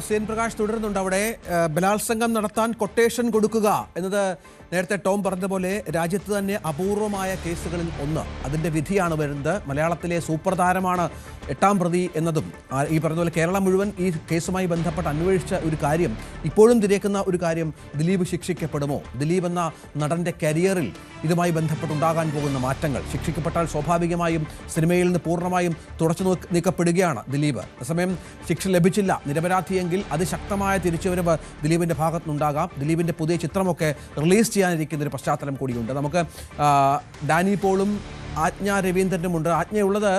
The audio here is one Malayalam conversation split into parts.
സേൻ പ്രകാശ് തുടരുന്നുണ്ട്. അവിടെ ബലാത്സംഗം നടത്താൻ കൊട്ടേഷൻ കൊടുക്കുക എന്നത് നേരത്തെ ടോം പറഞ്ഞതുപോലെ രാജ്യത്ത് തന്നെ അപൂർവമായ കേസുകളിൽ ഒന്ന്. അതിൻ്റെ വിധിയാണ് വരുന്നത്. മലയാളത്തിലെ സൂപ്പർ താരമാണ് 8ാം പ്രതി എന്നതും ഈ പറഞ്ഞതുപോലെ കേരളം മുഴുവൻ ഈ കേസുമായി ബന്ധപ്പെട്ട് അന്വേഷിച്ച ഒരു കാര്യം, ഇപ്പോഴും തിരക്കുന്ന ഒരു കാര്യം, ദിലീപ് ശിക്ഷിക്കപ്പെടുമോ? ദിലീപ് എന്ന നടൻ്റെ കരിയറിൽ ഇതുമായി ബന്ധപ്പെട്ടുണ്ടാകാൻ പോകുന്ന മാറ്റങ്ങൾ. ശിക്ഷിക്കപ്പെട്ടാൽ സ്വാഭാവികമായും സിനിമയിൽ നിന്ന് പൂർണ്ണമായും തുടച്ചു നീക്കപ്പെടുകയാണ് ദിലീപ്. അതേസമയം ശിക്ഷ ലഭിച്ചില്ല, നിരപരാധിയെങ്കിൽ അതിശക്തമായ തിരിച്ചുവരവ് ദിലീപിൻ്റെ ഭാഗത്തുനിന്നുണ്ടാകാം. ദിലീപിൻ്റെ പുതിയ ചിത്രമൊക്കെ റിലീസ് ചെയ്യാനിരിക്കുന്ന ഒരു പശ്ചാത്തലം കൂടിയുണ്ട്. നമുക്ക് ഡാനി പോളും ആജ്ഞ രവീന്ദ്രനുമുണ്ട്. ആജ്ഞയുള്ളത്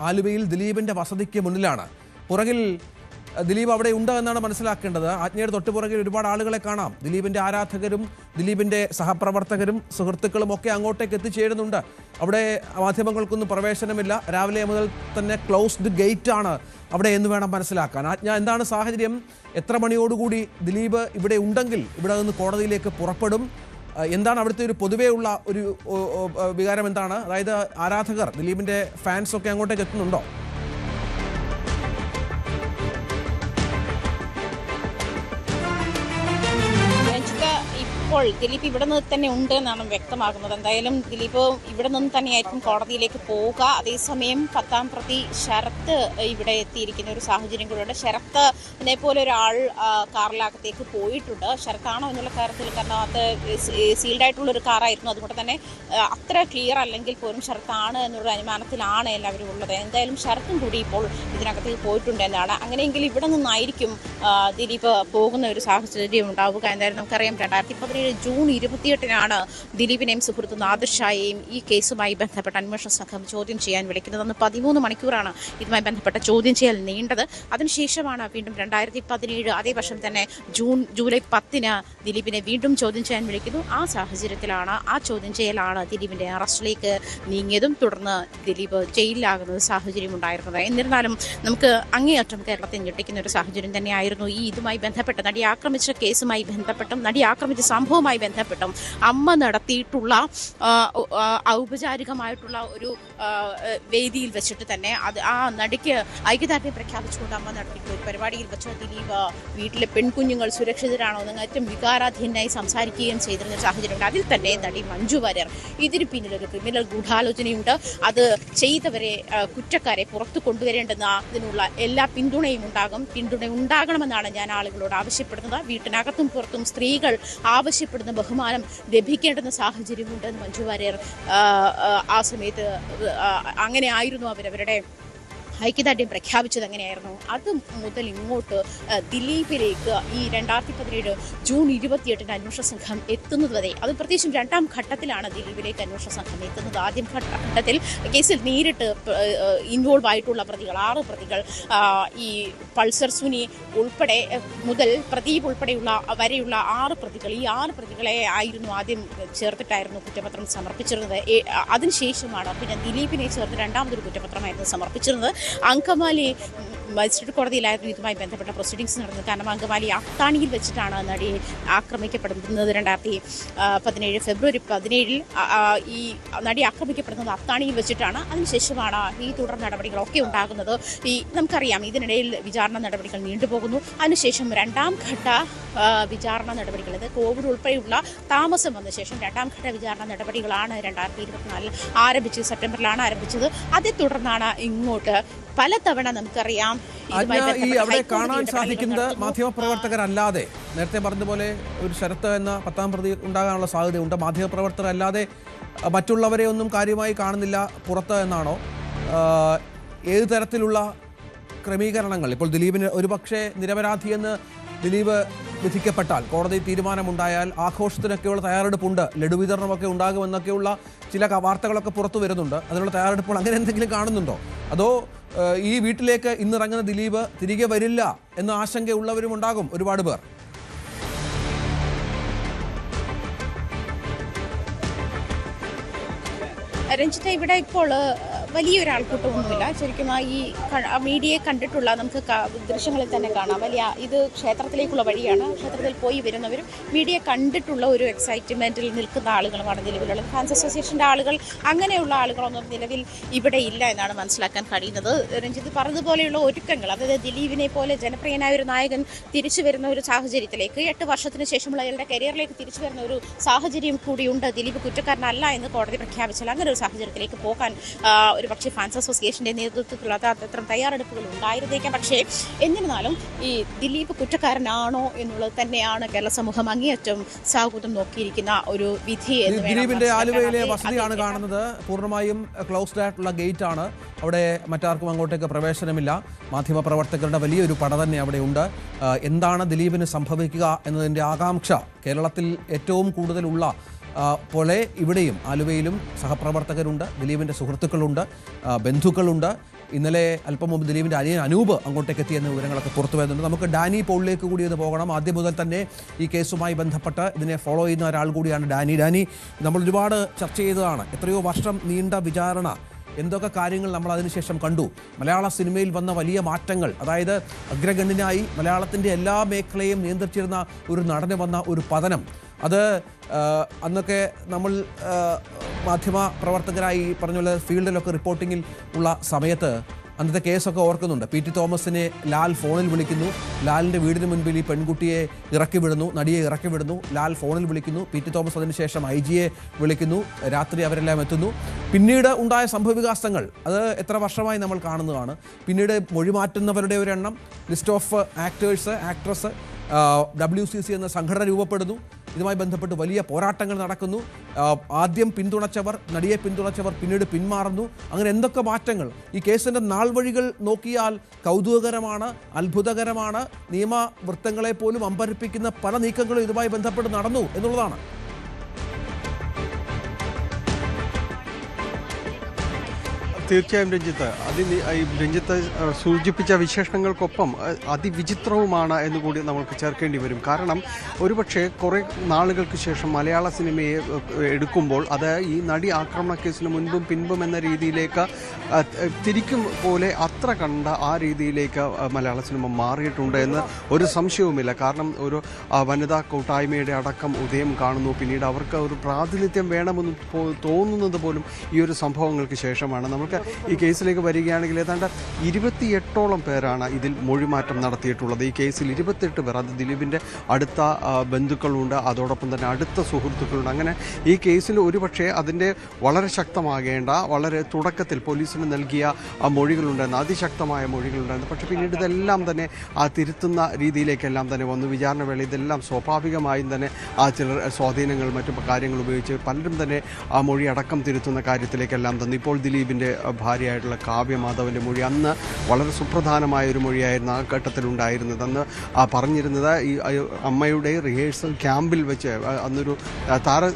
ആലുവയിൽ ദിലീപിൻ്റെ വസതിക്ക് മുന്നിലാണ്. പുറകിൽ ദിലീപ് അവിടെ ഉണ്ട് എന്നാണ് മനസ്സിലാക്കേണ്ടത്. ആജ്ഞയുടെ തൊട്ടുപുറകിൽ ഒരുപാട് ആളുകളെ കാണാം. ദിലീപിൻ്റെ ആരാധകരും ദിലീപിൻ്റെ സഹപ്രവർത്തകരും സുഹൃത്തുക്കളും ഒക്കെ അങ്ങോട്ടേക്ക് എത്തിച്ചേരുന്നുണ്ട്. അവിടെ മാധ്യമങ്ങൾക്കൊന്നും പ്രവേശനമില്ല. രാവിലെ മുതൽ തന്നെ ക്ലോസ്ഡ് ഗേറ്റ് ആണ് അവിടെ എന്ന് വേണം മനസ്സിലാക്കാൻ. ആജ്ഞ, എന്താണ് സാഹചര്യം? എത്ര മണിയോടുകൂടി ദിലീപ് ഇവിടെ ഉണ്ടെങ്കിൽ ഇവിടെ നിന്ന് കോടതിയിലേക്ക് പുറപ്പെടും? എന്താണ് അവിടുത്തെ ഒരു പൊതുവേ ഉള്ള ഒരു വികാരം എന്താണ്? അതായത് ആരാധകർ, ദിലീപിൻ്റെ ഫാൻസ് ഒക്കെ അങ്ങോട്ടേക്ക് എത്തുന്നുണ്ടോ? ഇപ്പോൾ ദിലീപ് ഇവിടെ നിന്ന് തന്നെ ഉണ്ട് എന്നാണ് വ്യക്തമാകുന്നത്. എന്തായാലും ദിലീപ് ഇവിടെ നിന്ന് തന്നെയായിരിക്കും കോടതിയിലേക്ക് പോവുക. അതേസമയം 10ാം പ്രതി ശരത്ത് ഇവിടെ എത്തിയിരിക്കുന്ന ഒരു സാഹചര്യം കൂടെയുണ്ട്. ശരത്തിനെ പോലെ ഒരാൾ കാറിനകത്തേക്ക് പോയിട്ടുണ്ട്. ശരത്താണോ എന്നുള്ള കാര്യത്തിൽ, കാരണം അത് സീൽഡായിട്ടുള്ളൊരു കാറായിരുന്നു, അതുകൊണ്ട് തന്നെ അത്ര ക്ലിയർ അല്ലെങ്കിൽ പോലും ശരത്താണ് എന്നുള്ള അനുമാനത്തിലാണ് എല്ലാവരും ഉള്ളത്. എന്തായാലും ശരത്തും കൂടി ഇപ്പോൾ ഇതിനകത്തേക്ക് പോയിട്ടുണ്ട് എന്നാണ്. അങ്ങനെയെങ്കിൽ ഇവിടെ നിന്നായിരിക്കും ദിലീപ് പോകുന്ന ഒരു സാഹചര്യം ഉണ്ടാവുക. എന്തായാലും നമുക്കറിയാം 2017 ജൂൺ 28-നാണ് ദിലീപിനെയും സുഹൃത്ത് നാദിർ ഷായെയും ഈ കേസുമായി ബന്ധപ്പെട്ട അന്വേഷണ സംഘം ചോദ്യം ചെയ്യാൻ വിളിക്കുന്നത്. അന്ന് 13 മണിക്കൂറാണ് ഇതുമായി ബന്ധപ്പെട്ട ചോദ്യം ചെയ്യൽ നീണ്ടത്. അതിനുശേഷമാണ് വീണ്ടും 2017 അതേ വർഷം തന്നെ ജൂലൈ 10-ന് ദിലീപിനെ വീണ്ടും ചോദ്യം ചെയ്യാൻ വിളിക്കുന്നു. ആ സാഹചര്യത്തിലാണ്, ആ ചോദ്യം ചെയ്യലാണ് ദിലീപിൻ്റെ അറസ്റ്റിലേക്ക് നീങ്ങിയതും തുടർന്ന് ദിലീപ് ജയിലിലാകുന്ന സാഹചര്യം ഉണ്ടായിരുന്നത്. എന്നിരുന്നാലും നമുക്ക് അങ്ങേയറ്റം കേരളത്തെ ഞെട്ടിക്കുന്ന ഒരു സാഹചര്യം തന്നെയായിരുന്നു ഈ ഇതുമായി ബന്ധപ്പെട്ട് നടി ആക്രമിച്ച കേസുമായി ബന്ധപ്പെട്ടും നടി ആക്രമിച്ച സംഭവവുമായി ബന്ധപ്പെട്ടും അമ്മ നടത്തിയിട്ടുള്ള ഔപചാരികമായിട്ടുള്ള ഒരു വേദിയിൽ വെച്ചിട്ട് തന്നെ ആ നടിക്ക് ഐക്യദാർഢ്യം പ്രഖ്യാപിച്ചുകൊണ്ട് അമ്മ നടത്തിയിട്ടുള്ള ഒരു പരിപാടിയിൽ വെച്ച് ദിലീപ് വീട്ടിലെ പെൺകുഞ്ഞുങ്ങൾ സുരക്ഷിതരാണോ എന്ന് ഏറ്റവും വികാരാധീനായി സംസാരിക്കുകയും ചെയ്തിരുന്ന സാഹചര്യമുണ്ട്. അതിൽ തന്നെ നടി മഞ്ജു വാര്യർ, ഇതിന് പിന്നിലൊരു ക്രിമിനൽ ഗൂഢാലോചനയുണ്ട്, അത് ചെയ്തവരെ കുറ്റക്കാരെ പുറത്തു കൊണ്ടുവരേണ്ടുന്നതിനുള്ള എല്ലാ പിന്തുണയും ഉണ്ടാകണമെന്നാണ് ഞാൻ ആളുകളോട് ആവശ്യപ്പെടുന്നത്. വീട്ടിനകത്തും പുറത്തും സ്ത്രീകൾ ആവശ്യപ്പെടുന്ന ബഹുമാനം ലഭിക്കേണ്ടുന്ന സാഹചര്യമുണ്ടെന്ന് മഞ്ജു വാര്യർ ആ സമയത്ത് അങ്ങനെ ആയിരുന്നു അവരവരുടെ ഐക്യദാർഢ്യം പ്രഖ്യാപിച്ചത്. അങ്ങനെയായിരുന്നു. അത് മുതൽ ഇങ്ങോട്ട് ദിലീപിലേക്ക് ഈ 2017 ജൂൺ 28-ന് അന്വേഷണ സംഘം എത്തുന്നത് വരെ, അത് പ്രത്യേകിച്ചും 2ാം ഘട്ടത്തിലാണ് ദിലീപിലേക്ക് അന്വേഷണ സംഘം എത്തുന്നത്. ആദ്യം ഘട്ടത്തിൽ കേസിൽ നേരിട്ട് ഇൻവോൾവ് ആയിട്ടുള്ള പ്രതികൾ 6 പ്രതികൾ, ഈ പൾസർ സുനി ഉൾപ്പെടെ മുതൽ പ്രദീപ് ഉൾപ്പെടെയുള്ള വരെയുള്ള 6 പ്രതികൾ, ഈ 6 പ്രതികളെ ആയിരുന്നു ആദ്യം ചേർത്തിട്ടായിരുന്നു കുറ്റപത്രം സമർപ്പിച്ചിരുന്നത്. അതിനുശേഷമാണ് പിന്നെ ദിലീപിനെ ചേർത്ത് 2ാമതൊരു കുറ്റപത്രമായിരുന്നു സമർപ്പിച്ചിരുന്നത്. അങ്കമാലി മജിസ്ട്രേറ്റ് കോടതിയിലായിരുന്നു ഇതുമായി ബന്ധപ്പെട്ട പ്രൊസീഡിങ്സ് നടന്നത്. കാരണം അങ്കമാലി അത്താണിയിൽ വെച്ചിട്ടാണ് നടി ആക്രമിക്കപ്പെടുന്നത്. 2017 ഫെബ്രുവരി 17 ഈ നടി ആക്രമിക്കപ്പെടുന്നത് അത്താണിയിൽ വെച്ചിട്ടാണ്. അതിനുശേഷമാണ് ഈ തുടർ നടപടികളൊക്കെ ഉണ്ടാകുന്നത്. നമുക്കറിയാം ഇതിനിടയിൽ വിചാരണ നടപടികൾ നീണ്ടുപോകുന്നു. അതിനുശേഷം 2ാം ഘട്ട വിചാരണ നടപടികൾ, അത് കോവിഡ് ഉൾപ്പെടെയുള്ള താമസം വന്ന ശേഷം 2ാം ഘട്ട വിചാരണ നടപടികളാണ് 2024 ആരംഭിച്ചത്. സെപ്റ്റംബറിലാണ് ആരംഭിച്ചത്. അതേ തുടർന്നാണ് ഇങ്ങോട്ട് പലതവണ നമുക്കറിയാം ഈ അവിടെ കാണാൻ സാധിക്കുന്നത് മാധ്യമപ്രവർത്തകരല്ലാതെ, നേരത്തെ പറഞ്ഞതുപോലെ ഒരു ശരത്ത് എന്ന 10ാം പ്രതി ഉണ്ടാകാനുള്ള സാധ്യതയുണ്ട്. മാധ്യമപ്രവർത്തകരല്ലാതെ മറ്റുള്ളവരെ ഒന്നും കാര്യമായി കാണുന്നില്ല പുറത്ത് എന്നാണോ? ഏത് തരത്തിലുള്ള ക്രമീകരണങ്ങൾ ഇപ്പോൾ ദിലീപിന് ഒരുപക്ഷെ നിരപരാധിയെന്ന് ദിലീപ് വിധിക്കപ്പെട്ടാൽ, കോടതി തീരുമാനമുണ്ടായാൽ ആഘോഷത്തിനൊക്കെയുള്ള തയ്യാറെടുപ്പുണ്ട്, ലഡു വിതരണമൊക്കെ ഉണ്ടാകുമെന്നൊക്കെയുള്ള ചില വാർത്തകളൊക്കെ പുറത്തു വരുന്നുണ്ട്. അതിനുള്ള തയ്യാറെടുപ്പുകൾ അങ്ങനെ എന്തെങ്കിലും കാണുന്നുണ്ടോ? അതോ ഈ വീട്ടിലേക്ക് ഇന്നിറങ്ങുന്ന ദിലീപ് തിരികെ വരില്ല എന്ന ആശങ്കയുള്ളവരും ഉണ്ടാകും ഒരുപാട് പേർ? രഞ്ജിത്ത്, ഇവിടെ ഇപ്പോൾ വലിയൊരു ആൾക്കൂട്ടമൊന്നുമില്ല. ശരിക്കും ഈ മീഡിയയെ കണ്ടിട്ടുള്ള നമുക്ക് ദൃശ്യങ്ങളിൽ തന്നെ കാണാം. ഇത് ക്ഷേത്രത്തിലേക്കുള്ള വഴിയാണ്. ക്ഷേത്രത്തിൽ പോയി വരുന്നവരും മീഡിയ കണ്ടിട്ടുള്ള ഒരു എക്സൈറ്റ്മെൻറ്റിൽ നിൽക്കുന്ന ആളുകളുമാണ് നിലവിലുള്ളത്. ഫാൻസ് അസോസിയേഷൻ്റെ ആളുകൾ, അങ്ങനെയുള്ള ആളുകളൊന്നും നിലവിൽ ഇവിടെ ഇല്ല എന്നാണ് മനസ്സിലാക്കാൻ കഴിയുന്നത്. രഞ്ജിത്ത് പറഞ്ഞതുപോലെയുള്ള ഒരുക്കങ്ങൾ, അതായത് ദിലീപിനെ പോലെ ജനപ്രിയനായ ഒരു നായകൻ തിരിച്ചു വരുന്ന ഒരു സാഹചര്യത്തിലേക്ക്, 8 വർഷത്തിന് ശേഷമുള്ള അയാളുടെ കരിയറിലേക്ക് തിരിച്ചു വരുന്ന ഒരു സാഹചര്യം കൂടിയുണ്ട്. ദിലീപ് കുറ്റക്കാരനല്ല എന്ന് കോടതി പ്രഖ്യാപിച്ചാൽ അങ്ങനെ ഒരു സാഹചര്യത്തിലേക്ക് പോകാൻ ഒരു പക്ഷേ ഫാൻസ് അസോസിയേഷൻ്റെ നേതൃത്വത്തിൽ അത്തരം തയ്യാറെടുപ്പുകൾ ഉണ്ടായിരുന്നേക്കാം. പക്ഷേ എന്നിരുന്നാലും ഈ ദിലീപ് കുറ്റക്കാരനാണോ എന്നുള്ളത് തന്നെയാണ് കേരള സമൂഹം അങ്ങേയറ്റം സാഹുതം നോക്കിയിരിക്കുന്ന ഒരു വിധി. ദിലീപിന്റെ ആലുവയിലെ വസതിയാണ് കാണുന്നത്. പൂർണ്ണമായും ക്ലോസ്ഡ് ആയിട്ടുള്ള ഗേറ്റ് ആണ്. അവിടെ മറ്റാർക്കും അങ്ങോട്ടേക്ക് പ്രവേശനമില്ല. മാധ്യമപ്രവർത്തകരുടെ വലിയൊരു പട തന്നെ അവിടെ ഉണ്ട്. എന്താണ് ദിലീപിന് സംഭവിക്കുക എന്നതിൻ്റെ ആകാംക്ഷ കേരളത്തിൽ ഏറ്റവും കൂടുതലുള്ള പോലെ ഇവിടെയും ആലുവയിലും സഹപ്രവർത്തകരുണ്ട്, ദിലീപിൻ്റെ സുഹൃത്തുക്കളുണ്ട്, ബന്ധുക്കളുണ്ട്. ഇന്നലെ അല്പം മുമ്പ് ദിലീപിൻ്റെ അനിയൻ അനൂപ് അങ്ങോട്ടേക്ക് എത്തിയെന്ന വിവരങ്ങളൊക്കെ പുറത്തു വരുന്നുണ്ട്. നമുക്ക് ഡാനി പോളിലേക്ക് കൂടി ഒന്ന് പോകണം. ആദ്യം മുതൽ തന്നെ ഈ കേസുമായി ബന്ധപ്പെട്ട് ഇതിനെ ഫോളോ ചെയ്യുന്ന ഒരാൾ കൂടിയാണ് ഡാനി. നമ്മൾ ഒരുപാട് ചർച്ച ചെയ്തതാണ്. എത്രയോ വർഷം നീണ്ട വിചാരണ, എന്തൊക്കെ കാര്യങ്ങൾ നമ്മൾ അതിനുശേഷം കണ്ടു. മലയാള സിനിമയിൽ വന്ന വലിയ മാറ്റങ്ങൾ, അതായത് അഗ്രഗണ്യനായി മലയാളത്തിൻ്റെ എല്ലാ മേഖലയും നിയന്ത്രിച്ചിരുന്ന ഒരു നടന് വന്ന ഒരു പതനം, അത് അന്നൊക്കെ നമ്മൾ മാധ്യമ പ്രവർത്തകരായി പറഞ്ഞ പോലെ ഫീൽഡിലൊക്കെ റിപ്പോർട്ടിങ്ങിൽ ഉള്ള സമയത്ത് അന്നത്തെ കേസൊക്കെ ഓർക്കുന്നുണ്ട്. പി ടി തോമസിനെ ലാൽ ഫോണിൽ വിളിക്കുന്നു, ലാലിൻ്റെ വീടിന് മുൻപിൽ ഈ പെൺകുട്ടിയെ ഇറക്കി വിടുന്നു, നടിയെ ഇറക്കി വിടുന്നു, ലാൽ ഫോണിൽ വിളിക്കുന്നു, പി ടി തോമസ് അതിനുശേഷം IG-യെ വിളിക്കുന്നു, രാത്രി അവരെല്ലാം എത്തുന്നു. പിന്നീട് ഉണ്ടായ സംഭവവികാസങ്ങൾ അത് എത്ര വർഷമായി നമ്മൾ കാണുന്നതാണ്. പിന്നീട് മൊഴി മാറ്റുന്നവരുടെ ഒരു എണ്ണം, list of actors, actress, WCC എന്ന സംഘടന രൂപപ്പെടുന്നു. ഇതുമായി ബന്ധപ്പെട്ട് വലിയ പോരാട്ടങ്ങൾ നടക്കുന്നു. ആദ്യം പിന്തുണച്ചവർ, നടിയെ പിന്തുണച്ചവർ പിന്നീട് പിന്മാറുന്നു. അങ്ങനെ എന്തൊക്കെ മാറ്റങ്ങൾ. ഈ കേസിൻ്റെ നാൾ വഴികൾ നോക്കിയാൽ കൗതുകകരമാണ്, അത്ഭുതകരമാണ്. നിയമവൃത്തങ്ങളെ പോലും അമ്പരപ്പിക്കുന്ന പല നീക്കങ്ങളും ഇതുമായി ബന്ധപ്പെട്ട് നടന്നു എന്നുള്ളതാണ്. തീർച്ചയായും രഞ്ജിത്ത് സൂചിപ്പിച്ച വിശേഷങ്ങൾക്കൊപ്പം അതിവിചിത്രവുമാണ് എന്നുകൂടി നമുക്ക് ചേർക്കേണ്ടി വരും. കാരണം ഒരുപക്ഷെ കുറേ നാളുകൾക്ക് ശേഷം മലയാള സിനിമയെ എടുക്കുമ്പോൾ അത് ഈ നടി ആക്രമണ കേസിന് മുൻപും പിൻപും എന്ന രീതിയിലേക്ക് തിരിക്കും പോലെ അത്ര കണ്ട ആ രീതിയിലേക്ക് മലയാള സിനിമ മാറിയിട്ടുണ്ട് എന്ന് ഒരു സംശയവുമില്ല. കാരണം ഒരു വനിതാ കൂട്ടായ്മയുടെ അടക്കം ഉദയം കാണുന്നു. പിന്നീട് അവർക്ക് ഒരു പ്രാതിനിധ്യം വേണമെന്ന് തോന്നുന്നത് പോലും ഈ ഒരു സംഭവങ്ങൾക്ക് ശേഷമാണ്. നമുക്ക് ഈ കേസിലേക്ക് വരികയാണെങ്കിൽ ഏതാണ്ട് 28ഓളം പേരാണ് ഇതിൽ മൊഴിമാറ്റം നടത്തിയിട്ടുള്ളത്. ഈ കേസിൽ 28 പേർ, അത് ദിലീപിൻ്റെ അടുത്ത ബന്ധുക്കളുണ്ട്, അതോടൊപ്പം തന്നെ അടുത്ത സുഹൃത്തുക്കളുണ്ട്. അങ്ങനെ ഈ കേസിൽ ഒരുപക്ഷെ അതിൻ്റെ വളരെ ശക്തമാകേണ്ട, വളരെ തുടക്കത്തിൽ പോലീസിന് നൽകിയ മൊഴികളുണ്ടായിരുന്നു, അതിശക്തമായ മൊഴികളുണ്ടായിരുന്നു. പക്ഷേ പിന്നീട് ഇതെല്ലാം തന്നെ തിരുത്തുന്ന രീതിയിലേക്കെല്ലാം തന്നെ വന്നു. വിചാരണ വേള ഇതെല്ലാം സ്വാഭാവികമായും തന്നെ ചിലർ സ്വാധീനങ്ങൾ മറ്റു കാര്യങ്ങൾ ഉപയോഗിച്ച് പലരും തന്നെ ആ മൊഴി അടക്കം തിരുത്തുന്ന കാര്യത്തിലേക്കെല്ലാം തന്നെ. ഇപ്പോൾ ദിലീപിൻ്റെ ഭാര്യയായിട്ടുള്ള കാവ്യ മാധവൻ്റെ മൊഴി അന്ന് വളരെ സുപ്രധാനമായൊരു മൊഴിയായിരുന്നു ആ ഘട്ടത്തിലുണ്ടായിരുന്നത്. അന്ന് പറഞ്ഞിരുന്നത് ഈ അമ്മയുടെ റിഹേഴ്സൽ ക്യാമ്പിൽ വെച്ച് അന്നൊരു